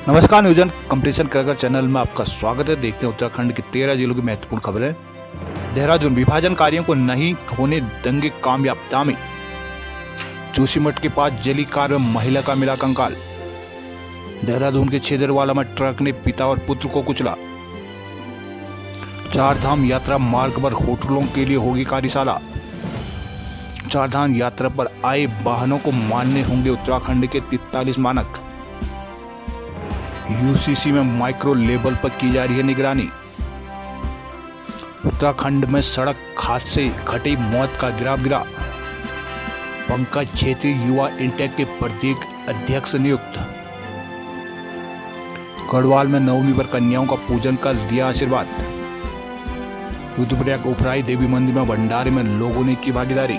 नमस्कार, न्यूजन competition cracker channel में आपका स्वागत है। देखते हैं उत्तराखंड की 13 जिलों की महत्वपूर्ण खबरें। देहरादून विभाजनकारियों को नहीं होने देंगे कामयाब, दामी। जोशीमठ के पास जली कार में महिला का मिला कंकाल। देहरादून के छेदरवाला में ट्रक ने पिता और पुत्र को कुचला। चारधाम यात्रा मार्ग पर होटलों के लिए होगी कार्यशाला। चारधाम यात्रा पर आए वाहनों को मानने होंगे उत्तराखंड के 43 मानक। यूसीसी में माइक्रो लेवल पर की जा रही है निगरानी। उत्तराखंड में सड़क हादसे घटी मौत का गिरा। पंकज छेत्री युवा इंटेक के प्रत्येक अध्यक्ष नियुक्त। गढ़वाल में नवमी पर कन्याओं का पूजन कर दिया आशीर्वाद। रुद्रप्रयाग उपराई देवी मंदिर में भंडारे में लोगों ने की भागीदारी।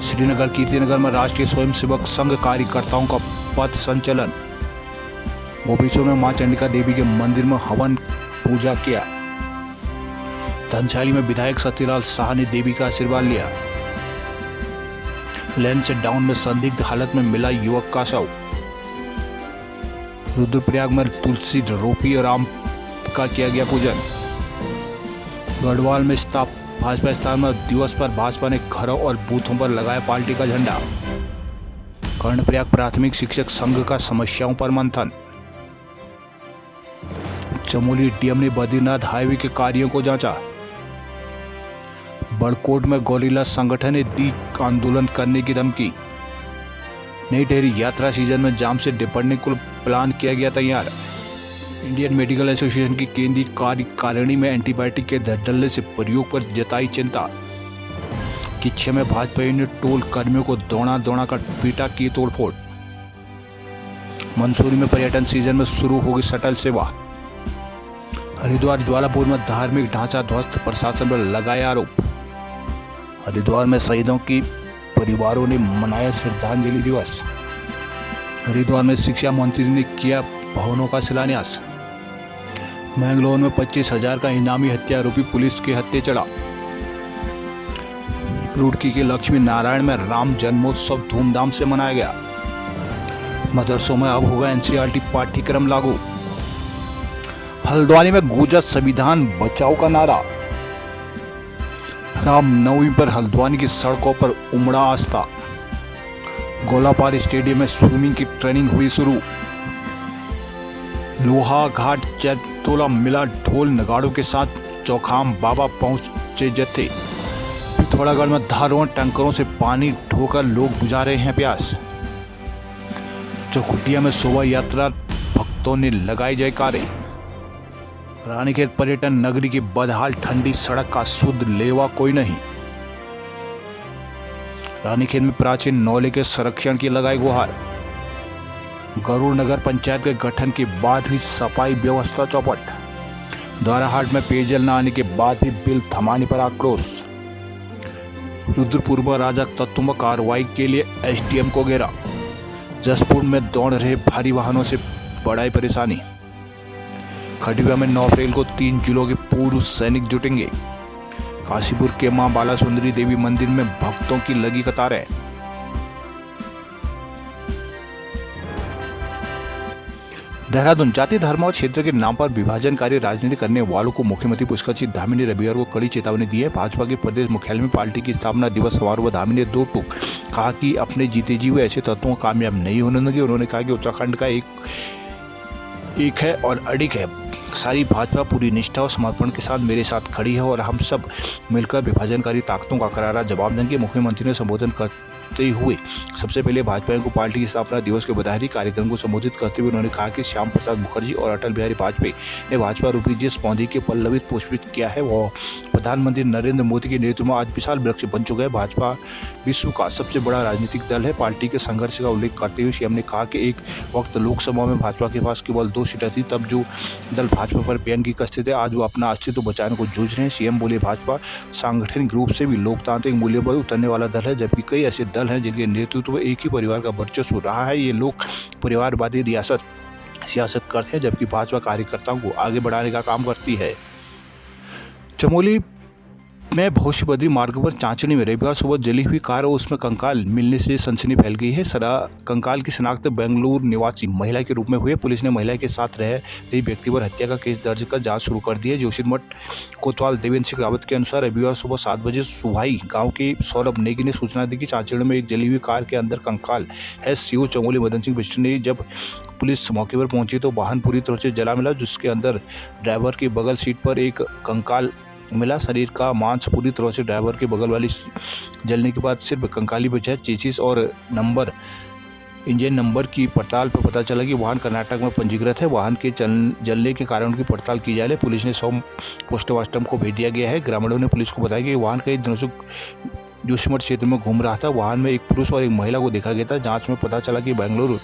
श्रीनगर कीर्तिनगर में राष्ट्रीय स्वयंसेवक संघ कार्यकर्ताओं का पथ संचलन। मोबिशो में मां चंडिका देवी के मंदिर में हवन पूजा किया। धनशाली में विधायक सत्यलाल शाह ने देवी का आशीर्वाद लिया। लेन से डाउन में संदिग्ध हालत में मिला युवक का शव। रुद्रप्रयाग में तुलसी रोपी और आम का किया गया पूजन। गढ़वाल में भाजपा स्थापना दिवस पर भाजपा ने घरों और बूथों पर लगाया पार्टी का झंडा। कर्णप्रयाग प्राथमिक शिक्षक संघ का समस्याओं पर मंथन। चमोली डीएम ने बद्रीनाथ हाईवे के कार्यों को जांचा। बड़कोट में गोरिल्ला संगठन ने दी आंदोलन करने की धमकी। नई टिहरी यात्रा सीजन में जाम से निपटने को प्लान किया गया तैयार। इंडियन मेडिकल एसोसिएशन की केंद्रीय कार्यकारिणी में एंटीबायोटिक के धड़ल्ले से प्रयोग पर जताई चिंता। किच्छे में भाजपा ने टोल कर्मियों को दौड़ा कर पीटा की तोड़फोड़। मंसूरी में पर्यटन सीजन में शुरू होगी शटल सेवा। हरिद्वार ज्वालापुर में धार्मिक ढांचा ध्वस्त, प्रशासन पर लगाया आरोप। हरिद्वार में शहीदों की परिवारों ने मनाया श्रद्धांजलि दिवस। हरिद्वार में शिक्षा मंत्री ने किया भवनों का शिलान्यास। मैंगलोर में 25,000 का इनामी हत्या आरोपी पुलिस के हत्थे चढ़ा। रुड़की के लक्ष्मी नारायण में राम जन्मोत्सव धूमधाम से मनाया गया। मदरसों में अब होगा एनसीईआरटी पाठ्यक्रम लागू। हल्द्वानी में गूंजा संविधान बचाओ का नारा। रामनवमी पर हल्द्वानी की सड़कों पर उमड़ा आस्था। गोलापार स्टेडियम में स्विमिंग की ट्रेनिंग हुई शुरू। लोहा घाट चैतोला मिला ढोल नगाड़ों के साथ चौखाम बाबा पहुंचे जत्थे। पिथौरागढ़ में धारों टैंकरों से पानी ढोकर लोग बुझा रहे हैं प्यास। चौखुटिया में शोभा यात्रा भक्तों ने लगाई जयकारे। रानीखेत पर्यटन नगरी की बदहाल ठंडी सड़क का शुद्ध लेवा कोई नहीं। रानीखेत में प्राचीन नौले के संरक्षण की लगाई गुहार। गरुड़ नगर पंचायत के गठन के बाद भी सफाई व्यवस्था चौपट। द्वाराहाट में पेयजल न आने के बाद भी बिल थमाने पर आक्रोश। रुद्रपुर में अराजक तत्वों में कार्रवाई के लिए एसडीएम को घेरा। जसपुर में दौड़ रहे भारी वाहनों से बढ़ाई परेशानी। खटिया में 9 अप्रैल को 3 जिलों के पूर्व सैनिक जुटेंगे। काशीपुर के मां बाला सुंदरी देवी मंदिर में भक्तों की लगी कतारें। देहरादून जाति धर्म और क्षेत्र के नाम पर विभाजनकारी राजनीति करने वालों को मुख्यमंत्री पुष्कर सिंह धामी ने रविवार को कड़ी चेतावनी दी है। भाजपा के प्रदेश मुख्यालय में पार्टी की स्थापना दिवस समारोह में धामी ने 2 टूक कहा कि अपने जीते जी हुए ऐसे तत्वों को कामयाब नहीं होने देंगे। उन्होंने कहा कि उत्तराखंड का एक है और अडिग है। सारी भाजपा पूरी निष्ठा और समर्पण के साथ मेरे साथ खड़ी है और हम सब मिलकर विभाजनकारी ताकतों का करारा जवाब देंगे। मुख्यमंत्री ने संबोधन करते हुए सबसे पहले भाजपा को पार्टी की स्थापना दिवस के बधाई कार्यक्रम को संबोधित करते हुए उन्होंने कहा कि श्याम प्रसाद मुखर्जी और अटल बिहारी वाजपेयी ने भाजपा रूपी जिस पौधे के पल्लवित पुष्पित किया है वह प्रधानमंत्री नरेंद्र मोदी के नेतृत्व में आज विशाल वृक्ष बन चुका है। भाजपा विश्व का सबसे बड़ा राजनीतिक दल है। पार्टी के संघर्ष का उल्लेख करते हुए सीएम ने कहा कि एक वक्त लोकसभा में भाजपा के पास केवल 2 सीटें थी, तब जो दल भाजपा पर पैन की कसते थे आज वो अपना अस्तित्व बचाने को जूझ रहे हैं। सीएम बोले भाजपा सांगठनिक रूप से भी लोकतांत्रिक मूल्यों पर उतरने वाला दल है, जबकि कई ऐसे दल हैं जिनके नेतृत्व में एक ही परिवार का वर्चस्व रहा है। ये लोग परिवारवादी सियासत करते हैं, जबकि भाजपा कार्यकर्ताओं को आगे बढ़ाने का काम करती है। चमोली में भविष्य बद्री मार्ग पर चांचनी में रविवार सुबह जली हुई कार और उसमें कंकाल मिलने से सनसनी फैल गई है। कंकाल की शिनाख्त बेंगलुरु निवासी महिला के रूप में हुई है। पुलिस ने महिला के साथ रह रही व्यक्ति पर हत्या का केस दर्ज कर जांच शुरू कर दी है। जोशीमठ कोतवाल देवेंद्र सिंह रावत के अनुसार रविवार सुबह 7 बजे सुहाई गाँव के सौरभ नेगी ने सूचना दी कि चांचनी में एक जली हुई कार के अंदर कंकाल है। सीओ चमोली मदन सिंह बिष्ट ने जब पुलिस मौके पर पहुंची तो वाहन पूरी तरह से जला मिला, जिसके अंदर ड्राइवर की बगल सीट पर एक कंकाल मिला। शरीर का मांस पूरी तरह से ड्राइवर के बगल वाली जलने के बाद सिर्फ कंकाली बचा है। चेसिस और इंजन नंबर की पड़ताल पर पता चला कि वाहन कर्नाटक में पंजीकृत है। वाहन के जलने के कारण की पड़ताल की जा रही है। पुलिस ने शव पोस्टमार्टम को भेज दिया गया है। ग्रामीणों ने पुलिस को बताया कि वाहन कई दिनों से जोशीमठ क्षेत्र में घूम रहा था। वाहन में एक पुरुष और एक महिला को देखा गया था। जांच में पता चला कि बेंगलुरु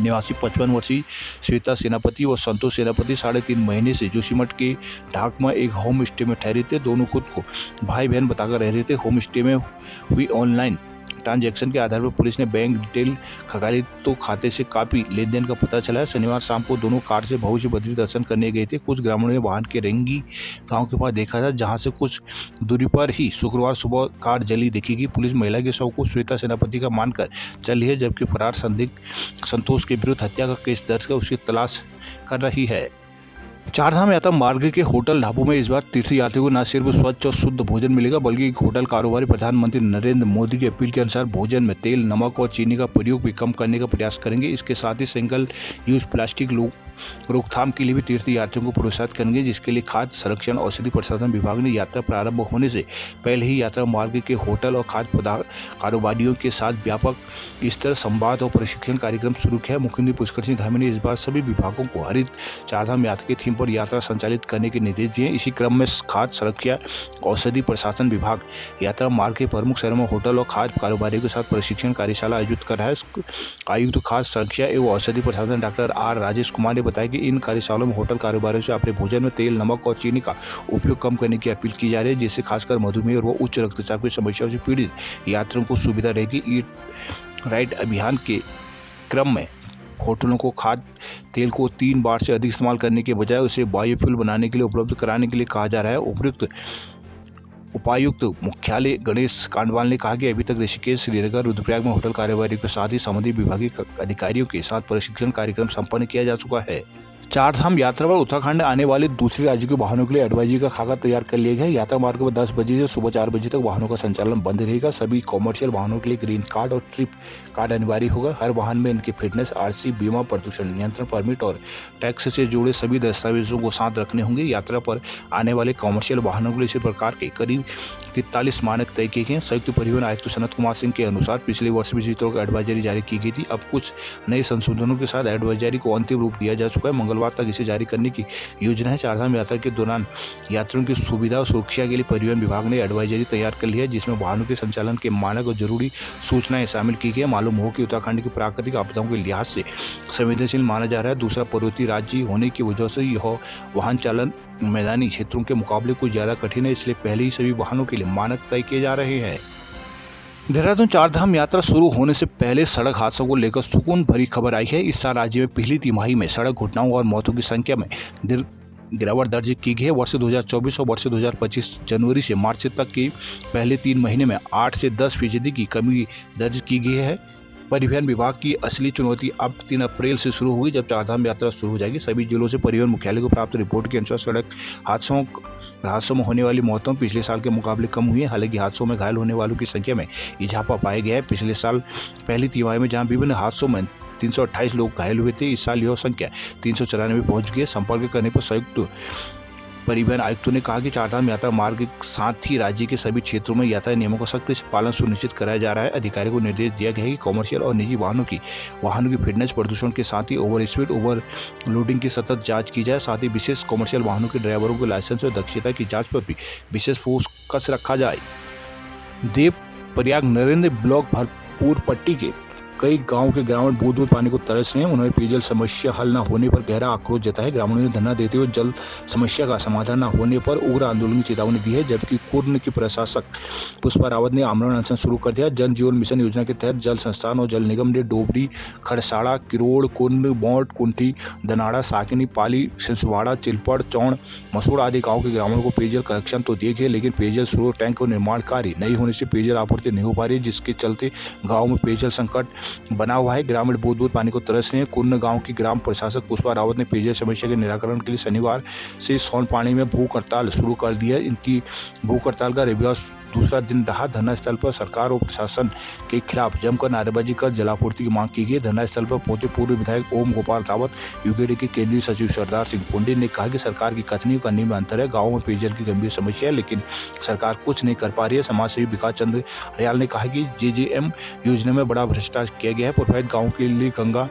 निवासी 55 वर्षीय श्वेता सेनापति और संतोष सेनापति 3.5 महीने से जोशीमठ के ढाक में एक होम स्टे में ठहरे थे। दोनों खुद को भाई बहन बताकर रह रहे थे। होम स्टे में हुई ऑनलाइन ट्रांजैक्शन के आधार पर पुलिस ने बैंक डिटेल खंगाली तो खाते से काफी लेन देन का पता चला है। शनिवार शाम को दोनों कार से भविष्य बद्री दर्शन करने गए थे। कुछ ग्रामीणों ने वाहन के रेंगी गांव के पास देखा था, जहां से कुछ दूरी पर ही शुक्रवार सुबह कार जली देखी गई। पुलिस महिला के शव को श्वेता सेनापति का मानकर चल रही है, जबकि फरार संदिग्ध संतोष के विरुद्ध हत्या का केस दर्ज कर उसकी तलाश कर रही है। चारधाम यात्रा मार्ग के होटल ढाबों में इस बार तीर्थयात्रियों को न सिर्फ स्वच्छ और शुद्ध भोजन मिलेगा, बल्कि होटल कारोबारी प्रधानमंत्री नरेंद्र मोदी की अपील के अनुसार भोजन में तेल, नमक और चीनी का प्रयोग भी कम करने का प्रयास करेंगे। इसके साथ ही सिंगल यूज प्लास्टिक रोकथाम के लिए भी तीर्थयात्रियों को प्रोत्साहित करेंगे, जिसके लिए खाद्य संरक्षण औषधि प्रशासन विभाग ने यात्रा प्रारंभ होने से पहले ही यात्रा मार्ग के होटल और खाद्य पदार्थ कारोबारियों के साथ व्यापक स्तर संवाद और प्रशिक्षण कार्यक्रम शुरू किया है। मुख्यमंत्री पुष्कर सिंह धामी ने इस बार सभी विभागों को हरित चारधाम यात्रा के थीम पर यात्रा संचालित करने के निर्देश दिए। इसी क्रम में खाद्य सुरक्षा औषधि प्रशासन विभाग यात्रा मार्ग के प्रमुख शहरों में होटल और खाद्य कारोबारियों के साथ प्रशिक्षण कार्यशाला आयोजित कर रहा है। आयुक्त खाद्य सुरक्षा एवं औषधि प्रशासन डॉक्टर आर राजेश कुमार ने बताया कि इन कार्यशालाओं में होटल कारोबारियों से अपने भोजन में तेल, नमक और चीनी का उपयोग कम करने की अपील की जा रही है, जिससे खासकर मधुमेह और उच्च रक्तचाप की समस्याओं से पीड़ित यात्रियों को सुविधा रहेगी। ईट राइट अभियान के क्रम में होटलों को खाद्य तेल को 3 बार से अधिक इस्तेमाल करने के बजाय उसे बायोफ्यूल बनाने के लिए उपलब्ध कराने के लिए कहा जा रहा है। उपायुक्त मुख्यालय गणेश कांडवाल ने कहा कि अभी तक ऋषिकेश, श्रीनगर, रुद्रप्रयाग में होटल कारोबारियों के साथ ही संबंधित विभागीय अधिकारियों के साथ प्रशिक्षण कार्यक्रम संपन्न किया जा चुका है। चारधाम यात्रा पर उत्तराखंड आने वाले दूसरे राज्यों के वाहनों के लिए एडवाइजरी का खाका तैयार कर लिया गया है। यात्रा मार्ग पर 10 बजे से सुबह 4 बजे तक वाहनों का संचालन बंद रहेगा। सभी कॉमर्शियल वाहनों के लिए ग्रीन कार्ड और ट्रिप कार्ड अनिवार्य होगा। हर वाहन में इनकी फिटनेस, आरसी, बीमा, प्रदूषण नियंत्रण परमिट और टैक्स से जुड़े सभी दस्तावेजों को साथ रखने होंगे। यात्रा पर आने वाले कॉमर्शियल वाहनों के लिए इसी प्रकार के करीब 43 मानक तय किए गए हैं। संयुक्त परिवहन आयुक्त सनत कुमार सिंह के अनुसार पिछले वर्ष भी इसी तरह की एडवाइजरी जारी की गई थी। अब कुछ नए संशोधनों के साथ एडवाइजरी को अंतिम रूप दिया जा चुका है। मंगलवार तक इसे जारी करने की योजना है। चारधाम यात्रा के दौरान यात्रियों की सुविधा और सुरक्षा के लिए परिवहन विभाग ने एडवाइजरी तैयार कर ली है, जिसमें वाहनों के संचालन के मानक और जरूरी सूचनाएं शामिल की गई है। मालूम हो कि उत्तराखंड की प्राकृतिक आपदाओं के लिहाज से संवेदनशील माना जा रहा है। दूसरा पर्वतीय राज्य होने की वजह से यह वाहन चालन मैदानी क्षेत्रों के मुकाबले कुछ ज्यादा कठिन है, इसलिए पहले ही सभी वाहनों के लिए मानक तय किए जा रहे हैं। देहरादून चारधाम यात्रा शुरू होने से पहले सड़क हादसों को लेकर सुकून भरी खबर आई है। इस साल राज्य में पहली तिमाही में सड़क घटनाओं और मौतों की संख्या में गिरावट दर्ज की गई है। वर्ष 2024 और वर्ष 2025 जनवरी से मार्च तक के पहले 3 महीने में 8 से 10% की कमी दर्ज की गई है। परिवहन विभाग की असली चुनौती अब 3 अप्रैल से शुरू होगी, जब चारधाम यात्रा शुरू हो जाएगी। सभी जिलों से परिवहन मुख्यालय को प्राप्त रिपोर्ट के अनुसार सड़क हादसों में होने वाली मौतों पिछले साल के मुकाबले कम हुई है। हालांकि हादसों में घायल होने वालों की संख्या में इजाफा पाया गया है। पिछले साल पहली तिमाही में जहां विभिन्न हादसों में 328 लोग घायल हुए थे, इस साल यह संख्या 394 पहुंच गई है। संपर्क करने पर संयुक्त परिवहन आयुक्तों ने कहा कि चारधाम यात्रा मार्ग के साथ ही राज्य के सभी क्षेत्रों में यातायात नियमों का सख्ती से पालन सुनिश्चित कराया जा रहा है। अधिकारियों को निर्देश दिया गया है कि कॉमर्शियल और निजी वाहनों की फिटनेस, प्रदूषण के साथ ही ओवर स्पीड, ओवर लोडिंग की सतत जांच की जाए। साथ ही विशेष कॉमर्शियल वाहनों के ड्राइवरों के लाइसेंस और दक्षता की जाँच पर भी विशेष फोकस रखा जाए। देव प्रयाग नरेंद्र ब्लॉक भरपूर पट्टी के कई गांव के ग्रामीण बूंद पानी को तरस रहे हैं। उन्होंने पेयजल समस्या हल न होने पर गहरा आक्रोश जताया। ग्रामीणों ने धरना देते हुए जल समस्या का समाधान न होने पर उग्र आंदोलन की चेतावनी दी है, जबकि कुर्न की प्रशासक पुष्पा रावत ने आमरण अनशन शुरू कर दिया। जल जीवन मिशन योजना के तहत जल संस्थान और जल निगम ने डोबरी, खड़साड़ा, किरोड़, कुंड, मोट, कुंठी, दनाड़ा, साकिनी, पाली, सिंसवाड़ा, चिलपड़, चौड़, मसूड़ आदि गाँव के ग्रामीणों को पेयजल कनेक्शन तो दिए गए, लेकिन पेयजल स्रोत टैंक और निर्माण कार्य नहीं होने से पेयजल आपूर्ति नहीं हो पा रही, जिसके चलते गाँव में पेयजल संकट बना हुआ है। ग्रामीण बूंद पानी को तरस रहे हैं। कुर्न गांव की ग्राम प्रशासक पुष्पा रावत ने पेयजल समस्या के निराकरण के लिए शनिवार से सोन पानी में भूख हड़ताल शुरू कर दी है। इनकी भूख हड़ताल का रविवार दूसरा दिन रहा। धरना स्थल पर सरकार और प्रशासन के खिलाफ जमकर नारेबाजी कर जलापूर्ति की मांग की गई। धरना स्थल पर पहुंचे पूर्व विधायक ओम गोपाल रावत, यूकेडी के केंद्रीय सचिव सरदार सिंह पुंडे ने कहा कि सरकार की कथनी और करनी में अंतर है। गाँव में पेयजल की गंभीर समस्या है, लेकिन सरकार कुछ नहीं कर पा रही है। समाज सेवी विकास चंद्र हरियाल ने कहा कि JJM योजना में बड़ा भ्रष्टाचार किया गया है। प्रभावित गाँव के लिए गंगा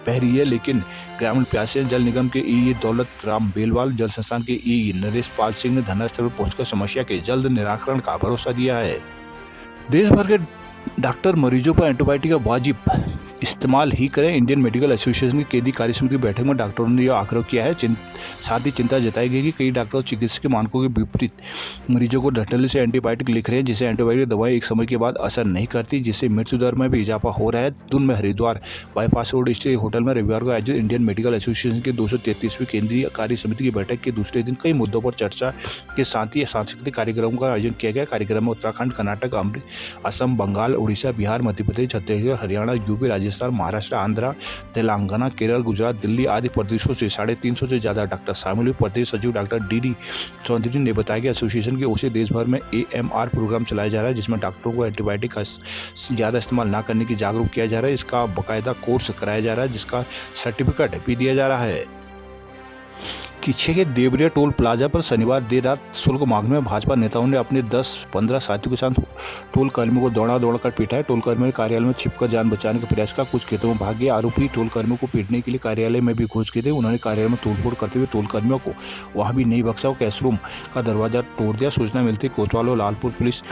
बह रही है, लेकिन ग्रामीण प्यासे। जल निगम के EE दौलत राम बेलवाल, जल संस्थान के EE नरेश पाल सिंह ने धरना स्थल पर पहुंचकर समस्या के जल्द निराकरण का भरोसा दिया है। देश भर के डॉक्टर मरीजों पर एंटीबायोटिक का वाजिब इस्तेमाल ही करें। इंडियन मेडिकल एसोसिएशन की केंद्रीय कार्यसमिति की बैठक में डॉक्टरों ने यह आग्रह किया है। साथ ही चिंता जताई गई कि कई डॉक्टर चिकित्सक के मानकों के विपरीत मरीजों को ढटले से एंटीबायोटिक लिख रहे हैं, जिससे एंटीबायोटिक दवाएं एक समय के बाद असर नहीं करती, जिससे मृत्यु दर में भी इजाफा हो रहा है। दून में Haridwar bypass road stay hotel में रविवार को आयोजित इंडियन मेडिकल एसोसिएशन की 233वीं केंद्रीय कार्य समिति की बैठक के दूसरे दिन कई मुद्दों पर चर्चा के साथ ही सांस्कृतिक कार्यक्रमों का आयोजन किया गया। कार्यक्रम में उत्तराखंड, कर्नाटक, असम, बंगाल, उड़ीसा, बिहार, मध्य प्रदेश, छत्तीसगढ़, हरियाणा, यूपी, राजस्थान, महाराष्ट्र, आंध्र, तेलंगाना, केरल, गुजरात, दिल्ली आदि प्रदेशों से 350 से ज्यादा डॉक्टर शामिल हुए। प्रदेश सचिव डॉक्टर DD चौधरी ने बताया कि एसोसिएशन की ओर से देश भर में AMR प्रोग्राम चलाया जा रहा है, जिसमें डॉक्टरों को एंटीबायोटिक का ज़्यादा इस्तेमाल न करने की जागरूक किया जा रहा है। इसका बाकायदा कोर्स कराया जा रहा है, जिसका सर्टिफिकेट भी दिया जा रहा है। किच्छे के देवरिया टोल प्लाजा पर शनिवार देर रात शुल्क मांगने में भाजपा नेताओं ने अपने 10-15 साथियों के साथ टोल कर्मियों को दौड़ा कर पीटा है। टोल कर्मियों ने कार्यालय में छिपकर जान बचाने का प्रयास किया। कुछ खेतों में भाग गए। आरोपी टोल कर्मियों को पीटने के लिए कार्यालय में भी घुस गए थे। उन्होंने कार्यालय में तोड़फोड़ करते हुए टोल कर्मियों को वहां भी नहीं बख्शा और कैश रूम का दरवाजा तोड़ दिया। सूचना मिलती कोतवाल और लालपुर पुलिस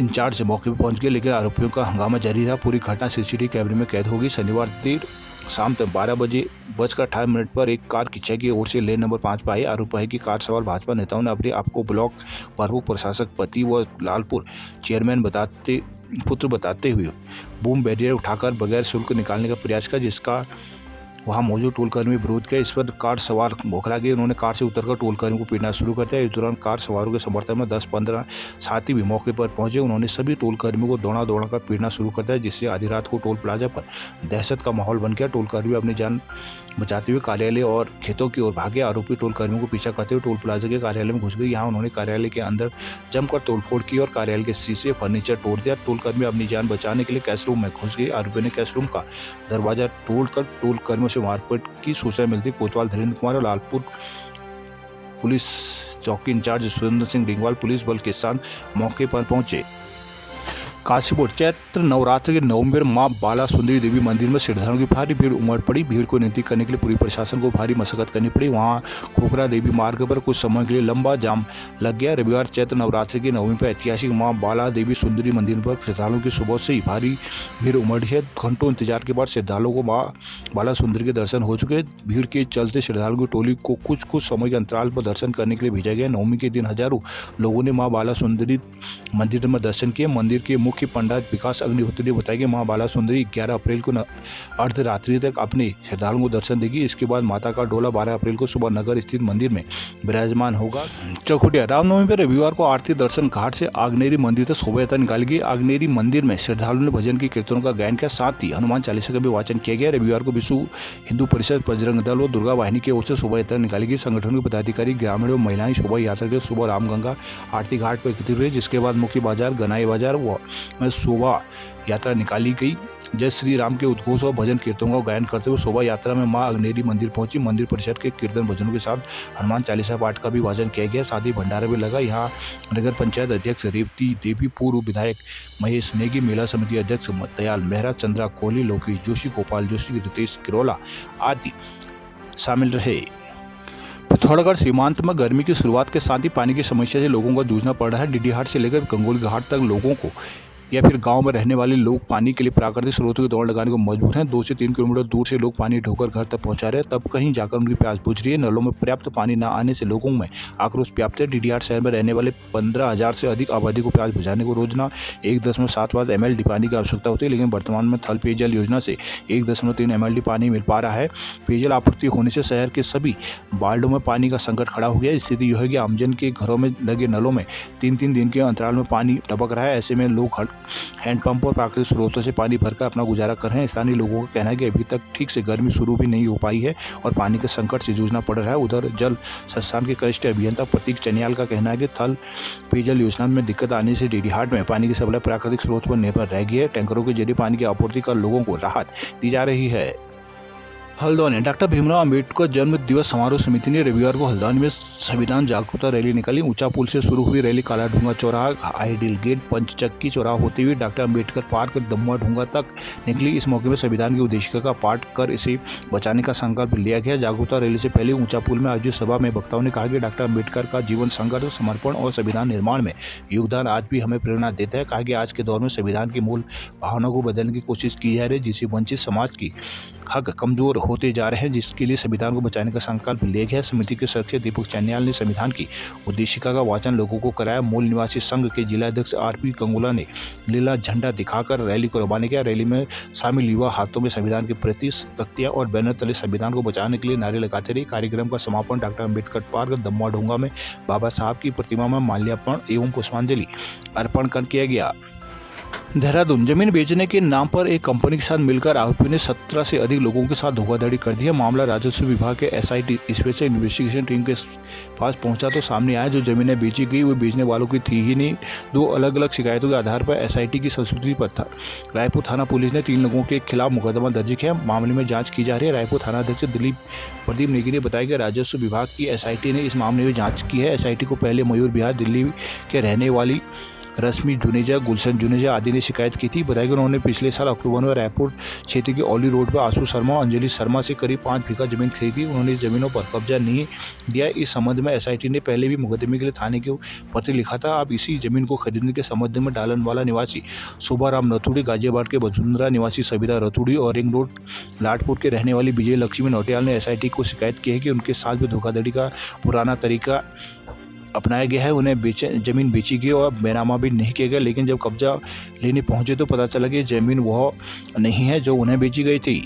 इंचार्ज मौके पर पहुंच गए, लेकिन आरोपियों का हंगामा जारी रहा। पूरी घटना CCTV कैमरे में कैद होगी। शनिवार देर शाम तक 12:18 पर एक कार किच्छे की ओर से लेन नंबर 5 पर आई। आरोप है कि कार सवार भाजपा नेताओं ने अपने आप को ब्लॉक प्रमुख, प्रशासक, पति व लालपुर चेयरमैन बताते हुए बूम बैरियर उठाकर बगैर शुल्क निकालने का प्रयास किया, जिसका वहां मौजूद टोलकर्मी विरोध किया। इस पर कार सवार बौखला गए। उन्होंने कार से उतरकर टोलकर्मी को पीटना शुरू कर दिया। इस दौरान कार सवारों के समर्थन में 10-15 साथी भी मौके पर पहुंचे। उन्होंने सभी टोलकर्मियों को दौड़ा कर पीटना शुरू कर दिया, जिससे आधी रात को टोल प्लाजा पर दहशत का माहौल बन गया। टोलकर्मी अपनी जान बचाते हुए कार्यालय और खेतों की ओर भागे। आरोपी टोलकर्मियों को पीछा करते हुए टोल प्लाजा के कार्यालय में घुस गए। यहाँ उन्होंने कार्यालय के अंदर जमकर तोड़फोड़ की और कार्यालय के शीशे, फर्नीचर तोड़ दिया। टोलकर्मी अपनी जान बचाने के लिए कैश रूम में घुस गए। आरोपी ने कैश रूम का दरवाजा तोड़कर टोलकर्मियों से मारपीट की। सूचना मिलती कोतवाल धीरेन्द्र कुमार और लालपुर पुलिस चौकी इंचार्ज सुरेंद्र सिंह डिंगवाल पुलिस बल के साथ मौके पर पहुंचे। काशीपुर चैत्र नवरात्र के नवमी पर मां बाला सुंदरी देवी मंदिर में श्रद्धालुओं की भारी भीड़ उमड़ पड़ी। भीड़ को नियंत्रित करने के लिए पूरी प्रशासन को भारी मशक्कत करनी पड़ी। वहां खोखरा देवी मार्ग पर कुछ समय के लिए लंबा जाम लग गया। रविवार चैत्र नवरात्र की नवमी पर ऐतिहासिक मां बाला देवी सुंदरी मंदिर पर श्रद्धालुओं की सुबह से ही भारी भीड़ उमड़ी है। घंटों इंतजार के बाद श्रद्धालुओं को मां बाला सुंदरी के दर्शन हो चुके। भीड़ के चलते श्रद्धालुओं की टोली को कुछ समय के अंतराल पर दर्शन करने के लिए भेजा गया। नवमी के दिन हजारों लोगों ने मां बाला सुंदरी मंदिर में दर्शन किए। मंदिर के मुख्य पंडित विकास अग्निहोत्री ने बताया कि मां बाला सुंदरी 11 अप्रैल को अर्धरात्रि तक अपने श्रद्धालुओं को दर्शन देगी। इसके बाद माता का डोला 12 अप्रैल को सुबह नगर स्थित मंदिर में विराजमान होगा। चौखुटिया रामनवमी पर रविवार को आरती दर्शन घाट से आग्नेरी मंदिर तक शोभा यात्रा निकाली गई। आग्नेरी मंदिर में श्रद्धालुओं ने भजन की कीर्तनों का गायन किया, साथ ही हनुमान चालीसा का भी वाचन किया गया। रविवार को विश्व हिंदू परिषद, बजरंग दल और दुर्गा वाहिनी की ओर से शोभा यात्रा निकाली गई। संगठन के पदाधिकारी, ग्रामीण और महिलाएं शोभा यात्रा के सुबह रामगंगा आरती घाट पर एकत्रित हुए, जिसके बाद मुख्य बाजार गनाई बाजार में शोभा यात्रा निकाली गई। जय श्री राम के उद्घोष और भजन कीर्तनों का गायन करते हुए शोभा यात्रा में मां अग्नेरी मंदिर पहुंची। मंदिर परिषद के कीर्तन भजनों के साथ हनुमान चालीसा पाठ का भी वाचन किया गया, साथ ही भंडारा भी लगा। यहाँ नगर पंचायत अध्यक्ष रेवती देवी, पूर्व विधायक महेश नेगी, मेला समिति अध्यक्ष दयाल मेहरा, चंद्रा कोहली, लोकेश जोशी, गोपाल जोशी, रितेश किरोला आदि शामिल रहे। पिथौरागढ़ सीमांत में गर्मी की शुरुआत के साथ ही पानी की समस्या से लोगों को जूझना पड़ रहा है। डीडीहाट से लेकर गंगोली घाट तक लोगों को या फिर गांव में रहने वाले लोग पानी के लिए प्राकृतिक स्रोतों की दौड़ लगाने को मजबूर हैं। 2 से 3 किलोमीटर दूर से लोग पानी ढोकर घर तक पहुंचा रहे हैं, तब कहीं जाकर उनकी प्यास बुझ रही है। नलों में पर्याप्त पानी न आने से लोगों में आक्रोश व्याप्त है। डीडीआर शहर में रहने वाले 15,000 से अधिक आबादी को प्यास बुझाने को रोजाना 1.75 MLD पानी की आवश्यकता होती है, लेकिन वर्तमान में थल पेयजल योजना से 1.3 MLD पानी मिल पा रहा है। पेयजल आपूर्ति होने से शहर के सभी वार्डों में पानी का संकट खड़ा हो गया। स्थिति यह है कि आमजन के घरों में लगे नलों में 3-3 दिन के अंतराल में पानी टपक रहा है। ऐसे में लोग हैंडपंप और प्राकृतिक स्रोतों से पानी भरकर अपना गुजारा कर रहे हैं। स्थानीय लोगों का कहना है कि अभी तक ठीक से गर्मी शुरू भी नहीं हो पाई है और पानी के संकट से जूझना पड़ रहा है। उधर जल संस्थान के वरिष्ठ अभियंता प्रतीक चनियाल का कहना है कि थल पेयजल योजना में दिक्कत आने से डीडीहाट में पानी की सप्लाई प्राकृतिक स्रोत पर निर्भर रह गई है। टैंकरों के जरिए पानी की आपूर्ति कर लोगों को राहत दी जा रही है। हल्द्वानी डॉक्टर भीमराव अंबेडकर जन्म दिवस समारोह समिति ने रविवार को हल्द्वानी में संविधान जागरूकता रैली निकाली। ऊंचा पुल से शुरू हुई रैली काला ढूंगा चौराहा, आइडियल गेट, पंचचक्की चौराहा होते हुए डॉक्टर अंबेडकर पार्क, दम्मा ढूंगा तक निकली। इस मौके पर संविधान की उद्देशिका का पाठ कर इसे बचाने का संकल्प लिया गया। जागरूकता रैली से पहले ऊंचा पुल में आयोजित सभा में वक्ताओं ने कहा कि डॉक्टर अंबेडकर का जीवन संघर्ष, समर्पण और संविधान निर्माण में योगदान आज भी हमें प्रेरणा देता है। कहा कि आज के दौर में संविधान की मूल भावना को बदलने की कोशिश की जा रही है, जिससे वंचित समाज की हक कमजोर होते जा रहे हैं, जिसके लिए संविधान को बचाने का संकल्प लिया गया। समिति के सदस्य दीपक चनियाल ने संविधान की उद्देशिका का वाचन लोगों को कराया। मूल निवासी संघ के जिलाध्यक्ष आरपी कंगुला ने लीला झंडा दिखाकर रैली को रवाना किया। रैली में शामिल युवा हाथों में संविधान के प्रति तख्तियां और बैनर तले संविधान को बचाने के लिए नारे लगाते रहे। कार्यक्रम का समापन डॉक्टर अंबेडकर पार्क, दम्मा ढूंगा में बाबा साहब की प्रतिमा में माल्यार्पण एवं पुष्पांजलि अर्पण कर किया गया। देहरादून जमीन बेचने के नाम पर एक कंपनी के साथ मिलकर आरोपी ने 17 से अधिक लोगों के साथ धोखाधड़ी कर दी है। मामला राजस्व विभाग के SIT स्पेशल इन्वेस्टिगेशन टीम के पास पहुंचा तो सामने आया जो जमीनें बेची गई वो बेचने वालों की थी ही नहीं। 2 अलग-अलग शिकायतों के आधार पर SIT की संस्कृति पर था। रायपुर थाना पुलिस ने 3 लोगों के खिलाफ मुकदमा दर्ज किया। मामले में जाँच की जा रही है। रायपुर थाना अध्यक्ष प्रदीप नेगी ने बताया कि राजस्व विभाग की SIT ने इस मामले में जाँच की है। SIT को पहले मयूर विहार दिल्ली के रहने वाली रश्मि जुनेजा, गुलशन जुनेजा आदि ने शिकायत की थी। बताया कि उन्होंने पिछले साल अक्टूबर में रायपुर क्षेत्र के औली रोड पर आशु शर्मा और अंजलि शर्मा से करीब 5 बीघा जमीन खरीदी। उन्होंने इस जमीनों पर कब्जा नहीं दिया। इस संबंध में SIT ने पहले भी मुकदमे के लिए थाने को पत्र लिखा था। अब इसी जमीन को खरीदने के संबंध में डालनवाला निवासी शोभाराम रथुड़ी, गाजियाबाद के वसुंधरा निवासी सविता रथुड़ी और रिंग रोड लाटपुर के रहने वाली विजय लक्ष्मी नौटियाल ने SIT को शिकायत की है कि उनके साथ भी धोखाधड़ी का पुराना तरीका अपनाया गया है। उन्हें जमीन बेची गई और बैनामा भी नहीं किया गया, लेकिन जब कब्जा लेने पहुंचे तो पता चला कि जमीन वह नहीं है जो उन्हें बेची गई थी।